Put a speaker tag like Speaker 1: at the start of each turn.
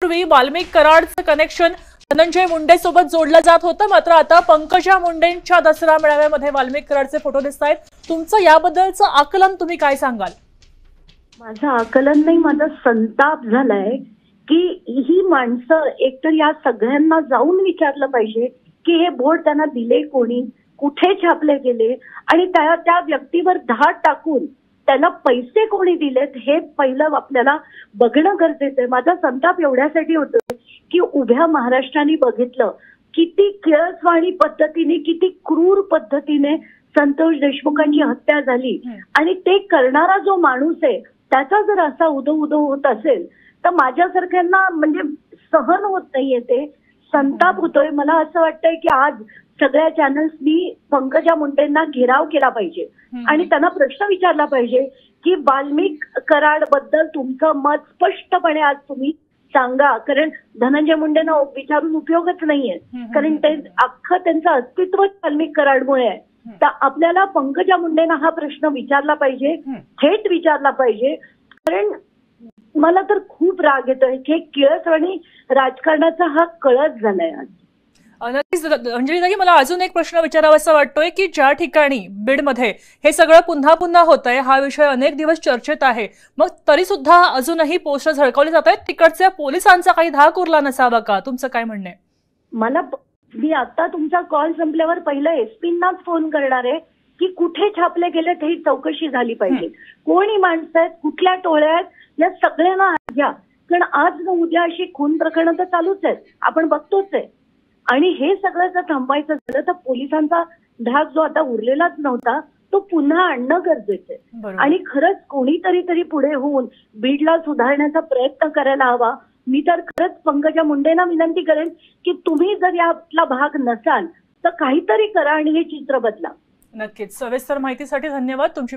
Speaker 1: पूर्वी वाल्मिक कराडचं कनेक्शन धनंजय मुंडे सोबत जोडलं जात होतं, मात्र आता पंकजा मुंडेंच्या दसरा मेळाव्यामध्ये वाल्मिक कराडचे फोटो दिसतायत। तुमचं याबद्दलचं आकलन तुम्ही काय सांगाल?
Speaker 2: माझं आकलन नाही, माझा संताप झालाय की ही माणसं एकतर या सगळ्यांना जाऊन विचारलं पाहिजे की हे बोर्ड त्यांना दिले कोणी, कुठे छापले गेले आणि त्या व्यक्तीवर धाड टाकून त्याला पैसे कोणी दिलेत हे पहिलं आपल्याला बघणं गरजेचं आहे। माझा संताप एवढ्यासाठी होतो की उभ्या महाराष्ट्राने बघितलं किती किळसवाणी पद्धतीने, किती क्रूर पद्धतीने संतोष देशमुखांची हत्या झाली आणि ते करणारा जो माणूस आहे त्याचा जर असा उदो होत असेल तर माझ्यासारख्यांना म्हणजे सहन होत नाहीये, ते संताप होतोय। मला असं वाटतंय की आज सगळ्या चॅनल्सनी पंकजा मुंडेंना घेराव केला पाहिजे आणि त्यांना प्रश्न विचारला पाहिजे की वाल्मिक कराड बद्दल तुमचं मत स्पष्टपणे आज तुम्ही सांगा, कारण धनंजय मुंडेंना विचारून उपयोगच नाहीये, कारण ते अख्खं त्यांचं अस्तित्व वाल्मिक कराडमुळे आहे। तर आपल्याला पंकजा मुंडेंना हा प्रश्न विचारला पाहिजे, थेट विचारला पाहिजे, कारण मला तर खूप राग येतोय की किळसवाणी राजकारणाचा हा कळस झालाय आज।
Speaker 1: नक्कीच अंजली, मला अजून एक प्रश्न विचारावासा वाटतोय की ज्या ठिकाणी बीडमध्ये हे सगळं पुन्हा पुन्हा होतंय, हा विषय अनेक दिवस चर्चेत आहे, मग तरी सुद्धा अजूनही पोस्टर झळकावले जात आहेत, तिकडच्या पोलिसांचा काही धाक उरला नसावा का? तुमचं काय म्हणणं आहे?
Speaker 2: मी आता तुमचा कॉल संपल्यावर पहिलं एसपींनाच फोन करणार आहे की कुठे छापले गेले ही चौकशी झाली पाहिजे, कोणी माणसं आहेत, कुठल्या टोळ्या आहेत, या सगळ्यांना घ्या, कारण आज न उद्या अशी खून प्रकरणं तर चालूच आहेत, आपण बघतोच आहे। आणि हे सगळं जर थांबवायचं झालं तर पोलिसांचा धाक जो आता उरलेलाच नव्हता तो पुन्हा आणणं गरजेचं आहे आणि खरंच कोणीतरी पुढे होऊन बीडला सुधारण्याचा प्रयत्न करायला हवा। मी तर खरंच पंकजा मुंडेंना विनंती करेन की तुम्ही जर यातला भाग नसाल तर काहीतरी करा आणि हे चित्र बदला।
Speaker 1: नक्कीच। सविस्तर माहितीसाठी धन्यवाद। तुमची